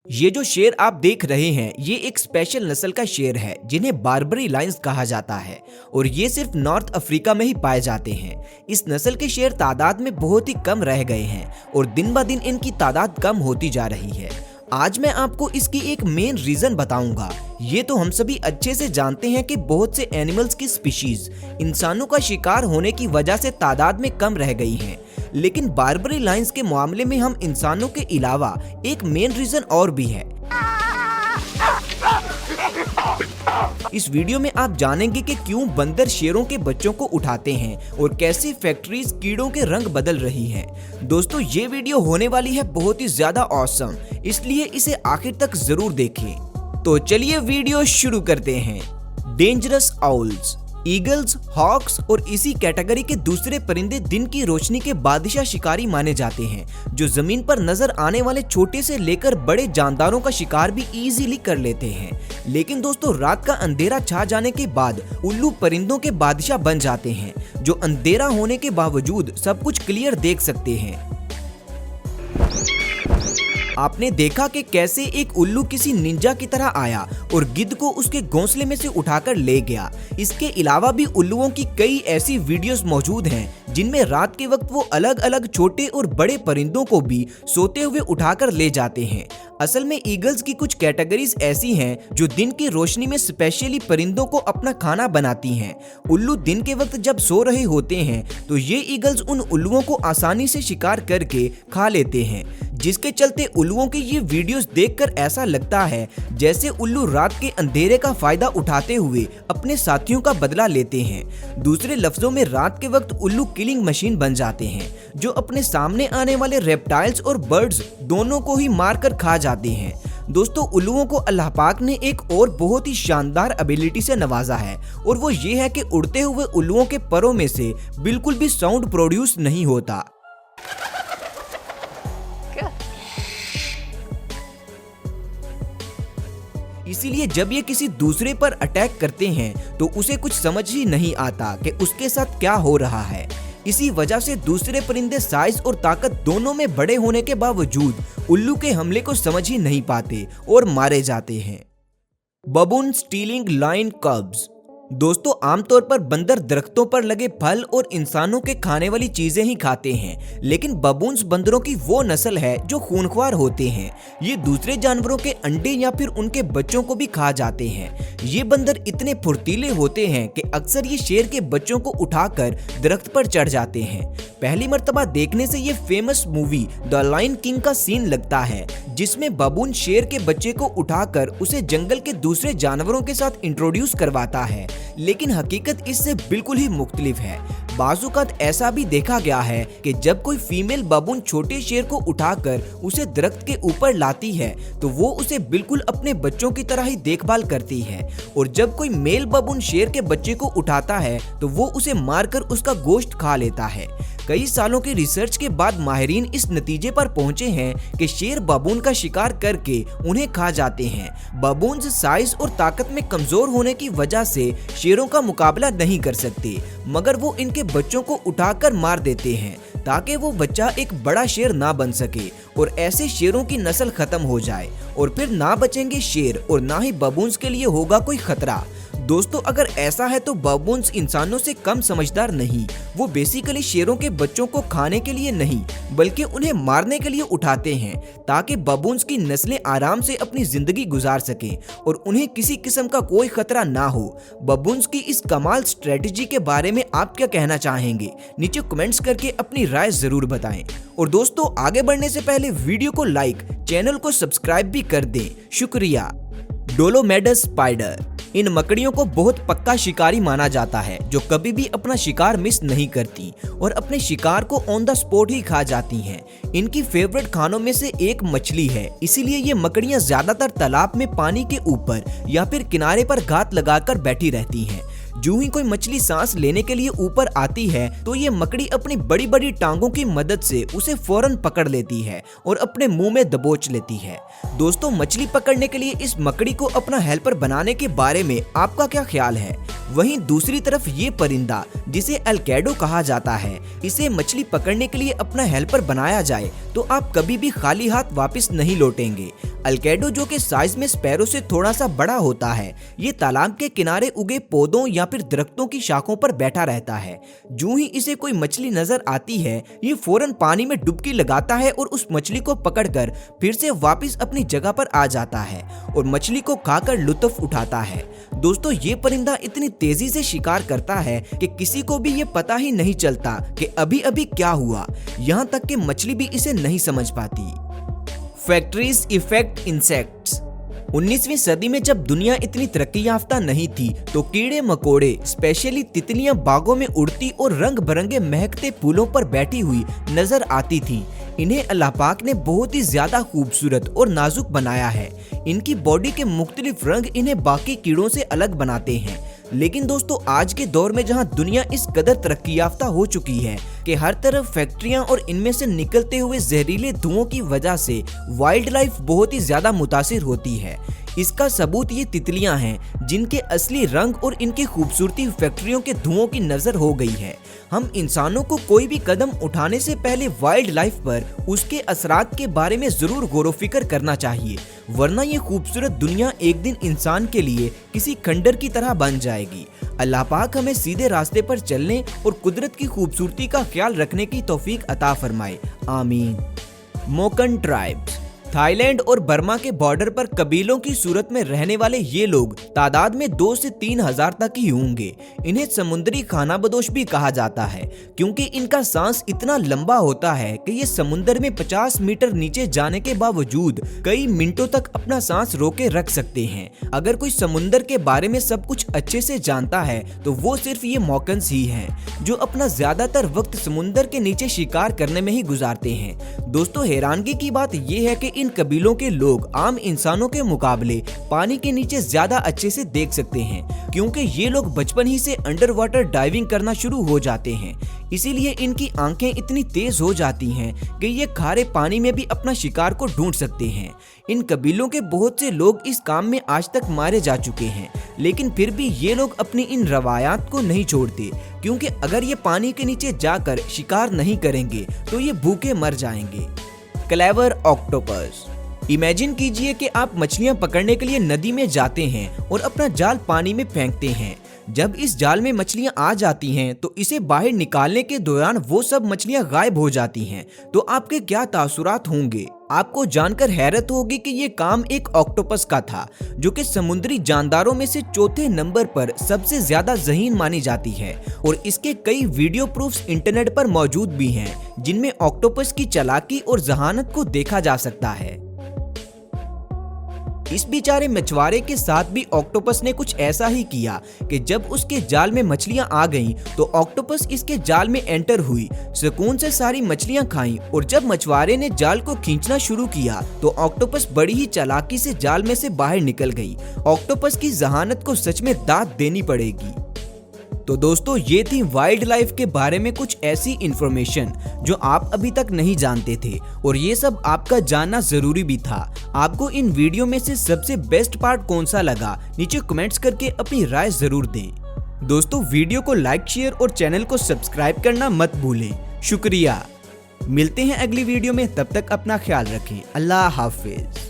ये जो शेर आप देख रहे हैं ये एक स्पेशल नस्ल का शेर है जिन्हें बार्बरी लायंस कहा जाता है और ये सिर्फ नॉर्थ अफ्रीका में ही पाए जाते हैं। इस नस्ल के शेर तादाद में बहुत ही कम रह गए हैं और दिन ब दिन इनकी तादाद कम होती जा रही है। आज मैं आपको इसकी एक मेन रीजन बताऊंगा। ये तो हम सभी अच्छे से जानते हैं कि बहुत से एनिमल्स की स्पीशीज इंसानों का शिकार होने की वजह से तादाद में कम रह गई हैं, लेकिन बार्बरी लायंस के मामले में हम इंसानों के अलावा एक मेन रीजन और भी है। इस वीडियो में आप जानेंगे कि क्यों बंदर शेरों के बच्चों को उठाते हैं और कैसे फैक्ट्रीज कीड़ों के रंग बदल रही हैं। दोस्तों ये वीडियो होने वाली है बहुत ही ज्यादा ऑसम, इसलिए इसे आखिर तक जरूर देखें। तो चलिए वीडियो शुरू करते हैं। डेंजरस आउल्स, ईगल्स, हॉक्स और इसी कैटेगरी के दूसरे परिंदे दिन की रोशनी के बादशाह शिकारी माने जाते हैं, जो जमीन पर नजर आने वाले छोटे से लेकर बड़े जानदारों का शिकार भी इजीली कर लेते हैं। लेकिन दोस्तों रात का अंधेरा छा जाने के बाद उल्लू परिंदों के बादशाह बन जाते हैं, जो अंधेरा होने के बावजूद सब कुछ क्लियर देख सकते हैं। आपने देखा कि कैसे एक उल्लू किसी निंजा की तरह आया और गिद्ध को उसके घोंसले में से उठाकर ले गया। इसके अलावा भी उल्लुओं की कई ऐसी वीडियोस मौजूद हैं जिनमें रात के वक्त वो अलग अलग छोटे और बड़े परिंदों को भी सोते हुए उठाकर ले जाते हैं। असल में ईगल्स की कुछ कैटेगरीज ऐसी हैं जो दिन की रोशनी में स्पेशली परिंदों को अपना खाना बनाती हैं। उल्लू दिन के वक्त जब सो रहे होते हैं तो ये ईगल्स उन उल्लुओं को आसानी से शिकार करके खा लेते हैं, जिसके चलते उल्लुओं की ये वीडियोस देखकर ऐसा लगता है जैसे उल्लू रात के अंधेरे का फायदा उठाते हुए अपने साथियों का बदला लेते हैं। दूसरे लफ्जों में रात के वक्त उल्लू किलिंग मशीन बन जाते हैं, जो अपने सामने आने वाले रेप्टाइल्स और बर्ड्स दोनों को ही मारकर खा जाते हैं। दोस्तों उल्लुओं को अल्लाह पाक ने एक और बहुत ही शानदार एबिलिटी से नवाजा है और वो ये है कि उड़ते हुए उल्लुओं के परों में से बिल्कुल भी साउंड प्रोड्यूस नहीं होता। इसीलिए जब ये किसी दूसरे पर अटैक करते हैं तो उसे कुछ समझ ही नहीं आता कि उसके साथ क्या हो रहा है। इसी वजह से दूसरे परिंदे साइज और ताकत दोनों में बड़े होने के बावजूद उल्लू के हमले को समझ ही नहीं पाते और मारे जाते हैं। Baboon stealing lion cubs. दोस्तों आमतौर पर बंदर दरख्तों पर लगे फल और इंसानों के खाने वाली चीजें ही खाते हैं, लेकिन बबून्स बंदरों की वो नस्ल है जो खूंखार होते हैं। ये दूसरे जानवरों के अंडे या फिर उनके बच्चों को भी खा जाते हैं। ये बंदर इतने फुर्तीले होते हैं कि अक्सर ये शेर के बच्चों को उठाकर दरख्त पर चढ़ जाते हैं। पहली मर्तबा देखने से ये famous movie The Lion King का सीन लगता है, जिसमें बबून शेर के बच्चे को उठाकर उसे जंगल के दूसरे जानवरों के साथ इंट्रोड्यूस करवाता है, लेकिन हकीकत इससे बिल्कुल ही मुख्तलिफ है। बाजुकात ऐसा भी देखा गया है कि जब कोई फीमेल बबून छोटे शेर को उठाकर उसे दरख्त के ऊपर लाती है तो वो उसे बिल्कुल अपने बच्चों की तरह ही देखभाल करती है, और जब कोई मेल बबून शेर के बच्चे को उठाता है तो वो उसे मारकर उसका गोश्त खा लेता है। कई सालों की रिसर्च के बाद माहिरीन इस नतीजे पर पहुंचे हैं कि शेर बबून का शिकार करके उन्हें खा जाते हैं। बबून्स साइज और ताकत में कमजोर होने की वजह से शेरों का मुकाबला नहीं कर सकते, मगर वो इनके बच्चों को उठाकर मार देते हैं ताकि वो बच्चा एक बड़ा शेर ना बन सके और ऐसे शेरों की नस्ल खत्म हो जाए, और फिर ना बचेंगे शेर और ना ही बबून्स के लिए होगा कोई खतरा। दोस्तों अगर ऐसा है तो बबून्स इंसानों से कम समझदार नहीं, वो बेसिकली शेरों के बच्चों को खाने के लिए नहीं बल्कि उन्हें मारने के लिए उठाते हैं, ताकि बबून्स की नस्लें आराम से अपनी जिंदगी गुजार सकें और उन्हें किसी किस्म का कोई खतरा ना हो। बबून्स की इस कमाल स्ट्रेटजी के बारे में आप क्या कहना चाहेंगे? नीचे कमेंट्स करके अपनी राय जरूर बताएं। और दोस्तों आगे बढ़ने से पहले वीडियो को लाइक, चैनल को सब्सक्राइब भी कर दें। शुक्रिया। डोलोमेडस स्पाइडर। इन मकड़ियों को बहुत पक्का शिकारी माना जाता है, जो कभी भी अपना शिकार मिस नहीं करती और अपने शिकार को ऑन द स्पॉट ही खा जाती हैं। इनकी फेवरेट खानों में से एक मछली है, इसीलिए ये मकड़ियां ज्यादातर तालाब में पानी के ऊपर या फिर किनारे पर घात लगाकर बैठी रहती हैं। जो ही कोई मछली सांस लेने के लिए ऊपर आती है तो ये मकड़ी अपनी बड़ी बड़ी टांगों की मदद से उसे फौरन पकड़ लेती है और अपने मुंह में दबोच लेती है। दोस्तों मछली पकड़ने के लिए इस मकड़ी को अपना हेल्पर बनाने के बारे में आपका क्या ख्याल है? वहीं दूसरी तरफ ये परिंदा जिसे अल्कैडो कहा जाता है, इसे मछली पकड़ने के लिए अपना हेल्पर बनाया जाए तो आप कभी भी खाली हाथ वापस नहीं लौटेंगे। अल्कैडो जो कि साइज में स्पैरो से थोड़ा सा बड़ा होता है, ये तालाब के किनारे उगे पौधों या फिर दरख्तों की शाखों पर बैठा रहता है। जो ही इसे कोई मछली नजर आती है, ये फौरन पानी में डुबकी लगाता है और उस मछली को पकड़कर फिर से वापस अपनी जगह पर आ जाता है और मछली को खाकर लुत्फ उठाता है। दोस्तों, ये परिंदा इतनी तेजी से शिकार करता है कि किसी को भी ये पता ही नहीं चलता कि अभी अभी क्या हुआ, यहाँ तक कि मछली भी इसे नहीं समझ पाती। Factories effect insects. 19वीं सदी में जब दुनिया इतनी तरक्की याफ्ता नहीं थी तो कीड़े मकोड़े स्पेशली तितलियां बागों में उड़ती और रंग बिरंगे महकते फूलों पर बैठी हुई नजर आती थी। इन्हें अल्लाह पाक ने बहुत ही ज्यादा खूबसूरत और नाजुक बनाया है। इनकी बॉडी के मुख्तलिफ रंग इन्हें बाकी कीड़ों से अलग बनाते हैं। लेकिन दोस्तों, आज के दौर में जहां दुनिया इस कदर तरक्की याफ्ता हो चुकी है कि हर तरफ फैक्ट्रियां और इनमें से निकलते हुए जहरीले धुओं की वजह से वाइल्ड लाइफ बहुत ही ज्यादा मुतासिर होती है। इसका सबूत ये तितलियां हैं जिनके असली रंग और इनकी खूबसूरती फैक्ट्रियों के धुओं की नजर हो गई है। हम इंसानों को कोई भी कदम उठाने से पहले वाइल्ड लाइफ पर उसके असरात के बारे में जरूर गौर फिक्र करना चाहिए, वरना ये खूबसूरत दुनिया एक दिन इंसान के लिए किसी खंडर की तरह बन जाएगी। अल्लाह पाक हमें सीधे रास्ते पर चलने और कुदरत की खूबसूरती का ख्याल रखने की तौफीक अता फरमाए, आमीन। मोकन ट्राइब्स। थाईलैंड और बर्मा के बॉर्डर पर कबीलों की सूरत में रहने वाले ये लोग तादाद में 2 से 3 हजार तक ही होंगे। इन्हें समुद्री खानाबदोश भी कहा जाता है क्योंकि इनका सांस इतना लंबा होता है कि ये समुद्र में 50 मीटर नीचे जाने के बावजूद कई मिनटों तक अपना सांस रोके रख सकते हैं। अगर कोई समुद्र के बारे में सब कुछ अच्छे से जानता है तो वो सिर्फ ये मॉकन्स ही हैं, जो अपना ज्यादातर वक्त समुद्र के नीचे शिकार करने में ही गुजारते हैं। दोस्तों, हैरानगी की बात यह है कि इन कबीलों के लोग आम इंसानों के मुकाबले पानी के नीचे ज्यादा अच्छे से देख सकते हैं क्योंकि ये लोग बचपन ही से अंडर वाटर डाइविंग करना शुरू हो जाते हैं। इसीलिए इनकी आंखें इतनी तेज हो जाती हैं कि ये खारे पानी में भी अपना शिकार को ढूंढ सकते हैं। इन कबीलों के बहुत से लोग इस काम में आज तक मारे जा चुके हैं, लेकिन फिर भी ये लोग अपनी इन रवायात को नहीं छोड़ते क्योंकि अगर ये पानी के नीचे जाकर शिकार नहीं करेंगे तो ये भूखे मर जाएंगे। Clever octopus. इमेजिन कीजिए कि आप मछलियां पकड़ने के लिए नदी में जाते हैं और अपना जाल पानी में फेंकते हैं। जब इस जाल में मछलियां आ जाती हैं तो इसे बाहर निकालने के दौरान वो सब मछलियां गायब हो जाती हैं, तो आपके क्या तासुरात होंगे? आपको जानकर हैरत होगी कि ये काम एक ऑक्टोपस का था, जो कि समुद्री जानदारों में से चौथे नंबर पर सबसे ज्यादा ज़हीन मानी जाती है और इसके कई वीडियो प्रूफ्स इंटरनेट पर मौजूद भी हैं जिनमें ऑक्टोपस की चालाकी और जहानत को देखा जा सकता है। इस बेचारे मछुआरे के साथ भी ऑक्टोपस ने कुछ ऐसा ही किया कि जब उसके जाल में मछलियां आ गईं तो ऑक्टोपस इसके जाल में एंटर हुई, सुकून से सारी मछलियां खाईं और जब मछुआरे ने जाल को खींचना शुरू किया तो ऑक्टोपस बड़ी ही चालाकी से जाल में से बाहर निकल गई। ऑक्टोपस की जहानत को सच में दाद देनी पड़ेगी। तो दोस्तों, ये थी वाइल्ड लाइफ के बारे में कुछ ऐसी इंफॉर्मेशन जो आप अभी तक नहीं जानते थे और ये सब आपका जानना जरूरी भी था। आपको इन वीडियो में से सबसे बेस्ट पार्ट कौन सा लगा, नीचे कमेंट्स करके अपनी राय जरूर दें। दोस्तों, वीडियो को लाइक, शेयर और चैनल को सब्सक्राइब करना मत भूलें। शुक्रिया। मिलते हैं अगली वीडियो में, तब तक अपना ख्याल रखें। अल्लाह हाफिज।